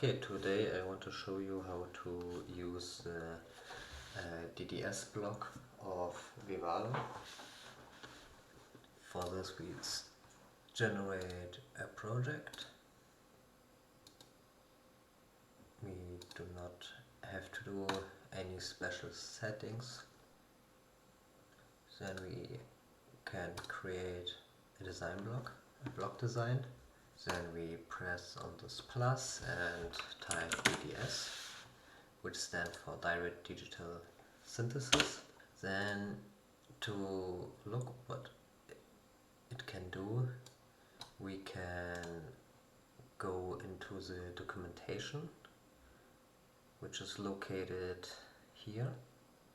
Okay, today I want to show you how to use the DDS block of Vivalo. For this we generate a project. We do not have to do any special settings. Then we can create a design block, a block design. Then we press on this plus and type DDS, which stands for Direct Digital Synthesis. Then to look what it can do, we can go into the documentation, which is located here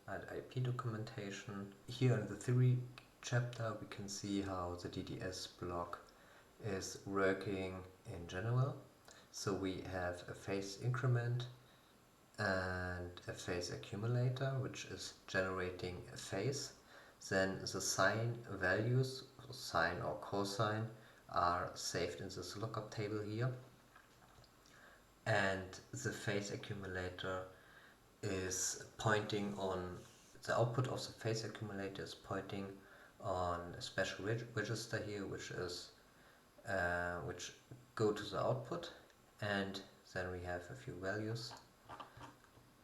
at IP documentation. Here in the theory chapter we can see how the DDS block is working in general. So we have a phase increment and a phase accumulator, which is generating a phase. Then the sine values, sine or cosine, are saved in this lookup table here. And the phase accumulator is pointing on, the output of the phase accumulator is pointing on a special register here, which go to the output, and then we have a few values.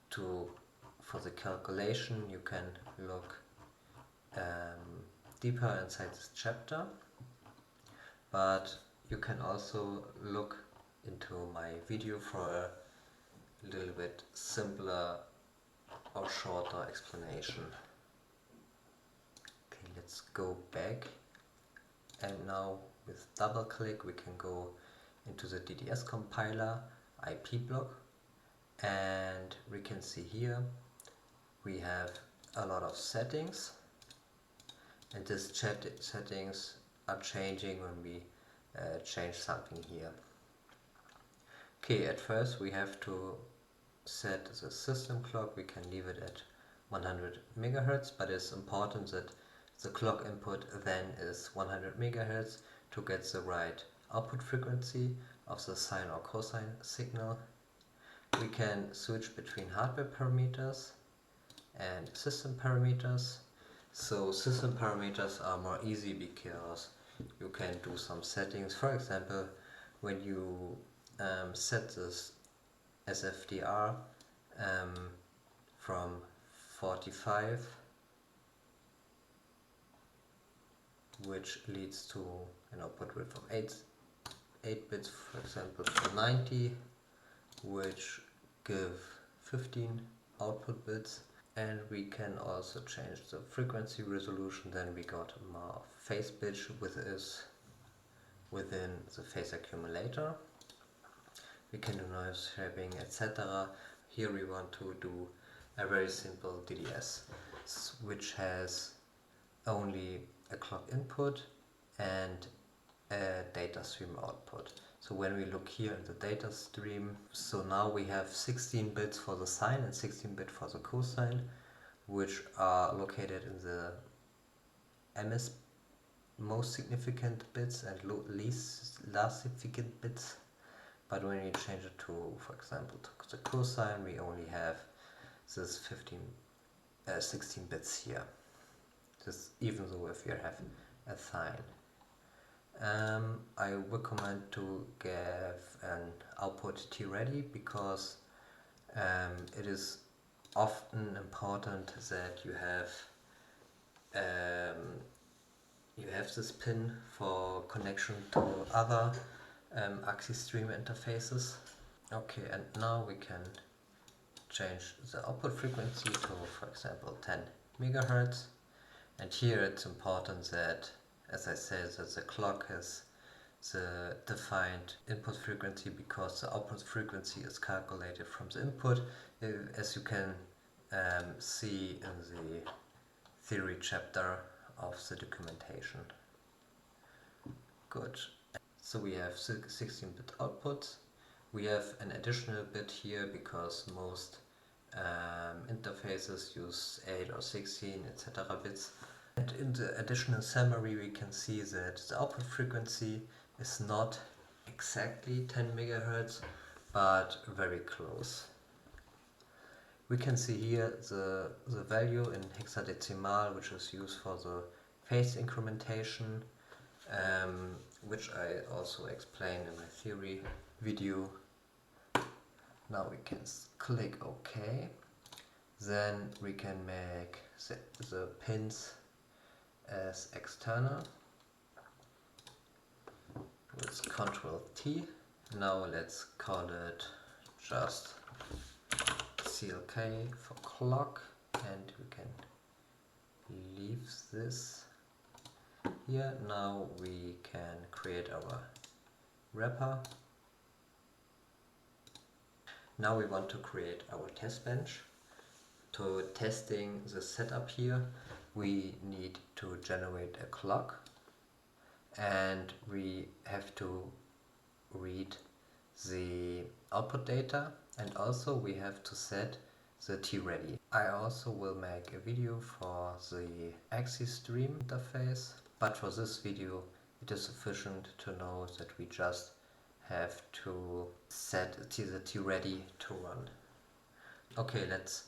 For the calculation you can look deeper inside this chapter, but you can also look into my video for a little bit simpler or shorter explanation. Okay, let's go back, and now with double click we can go into the DDS compiler IP block, and we can see here we have a lot of settings, and these settings are changing when we change something here. Okay, at first we have to set the system clock. We can leave it at 100 MHz, but it's important that the clock input then is 100 MHz to get the right output frequency of the sine or cosine signal. We can switch between hardware parameters and system parameters. So system parameters are more easy because you can do some settings. For example, when you set this SFDR from 45, which leads to an output width of 8 bits, for example, to 90, which give 15 output bits. And we can also change the frequency resolution. Then we got more phase pitch within the phase accumulator. We can do noise shaping, etc. Here we want to do a very simple DDS, which has only a clock input and a data stream output. So when we look here in the data stream, so now we have 16 bits for the sine and 16 bits for the cosine, which are located in the MS most significant bits and least significant bits. But when we change it to, for example, to the cosine, we only have this 16 bits here. Just even though if you have a sine. I recommend to give an output T-ready because it is often important that you have this pin for connection to other axis stream interfaces. Okay, and now we can change the output frequency to, for example, 10 MHz. And here it's important that, as I said, that the clock has the defined input frequency, because the output frequency is calculated from the input, as you can see in the theory chapter of the documentation. Good. So we have 16-bit outputs. We have an additional bit here because most interfaces use 8 or 16, etc. bits. And in the additional summary we can see that the output frequency is not exactly 10 MHz, but very close. We can see here the value in hexadecimal, which is used for the phase incrementation, which I also explained in my theory video. Now we can click OK. Then we can make the pins as external with Ctrl T. Now let's call it just CLK for clock, and we can leave this here. Now we can create our wrapper. Now we want to create our test bench. To testing the setup here, we need to generate a clock, and we have to read the output data, and also we have to set the T-ready. I also will make a video for the axis stream interface, but for this video it is sufficient to know that we just have to set the T-ready to run. Okay, let's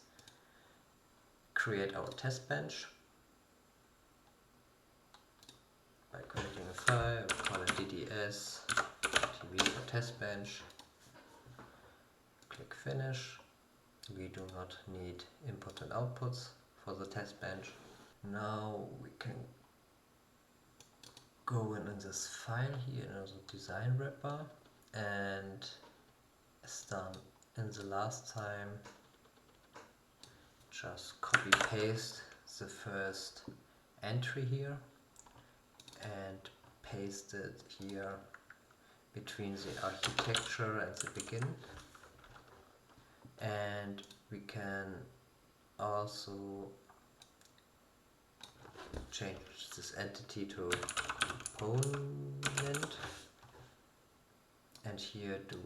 create our test bench by creating a file. We call it DDS TV for test bench. Click finish. We do not need input and outputs for the test bench. Now we can go in this file here in the design wrapper, and as done in the last time, just copy paste the first entry here and paste it here between the architecture and the begin. And we can also change this entity to component, and here do.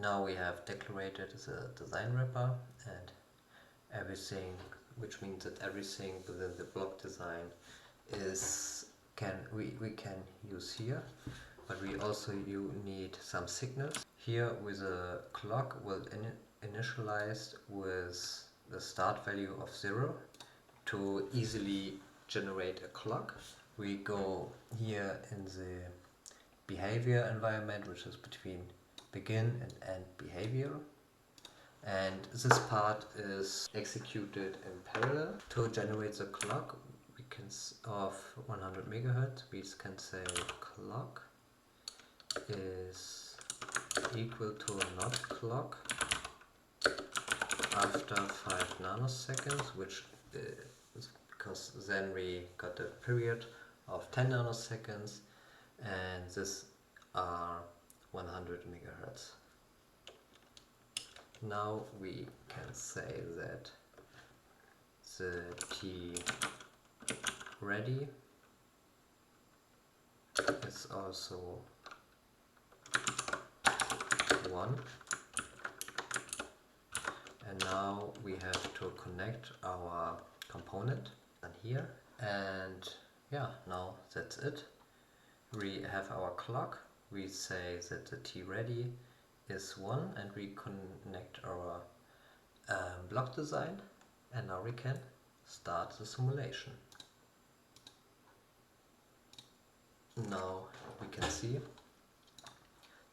Now we have declared the design wrapper and everything, which means that everything within the block design is we can use here, but we also need some signals. Here with a clock will initialize with the start value of 0 to easily generate a clock. We go here in the behavior environment, which is between begin and end behavior, and this part is executed in parallel. To generate the clock we can of 100 megahertz, we can say clock is equal to not clock after 5 nanoseconds, which is because then we got a period of 10 nanoseconds, and this are 100 megahertz. Now we can say that the T ready is also 1, and now we have to connect our component and here, and yeah, now that's it. We have our clock. We say that the T ready is 1, and we connect our block design, and now we can start the simulation. Now we can see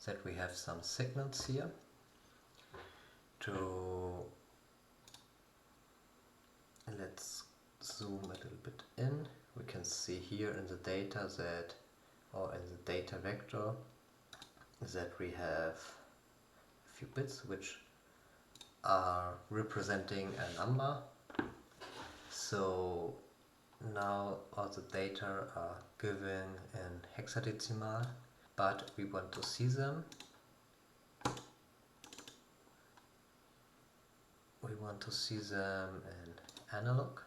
that we have some signals here. Let's zoom a little bit in. We can see here in the data that, or in the data vector, that we have a few bits which are representing a number. So now all the data are given in hexadecimal, but we want to see them. We want to see them in analog,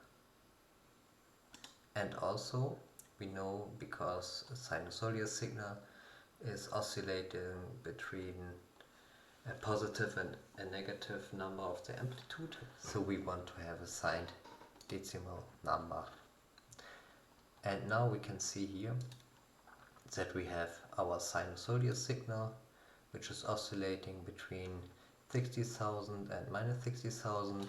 and also we know, because a sinusoidal signal is oscillating between a positive and a negative number of the amplitude, so we want to have a signed decimal number. And now we can see here that we have our sinusoidal signal, which is oscillating between 60,000 and minus 60,000,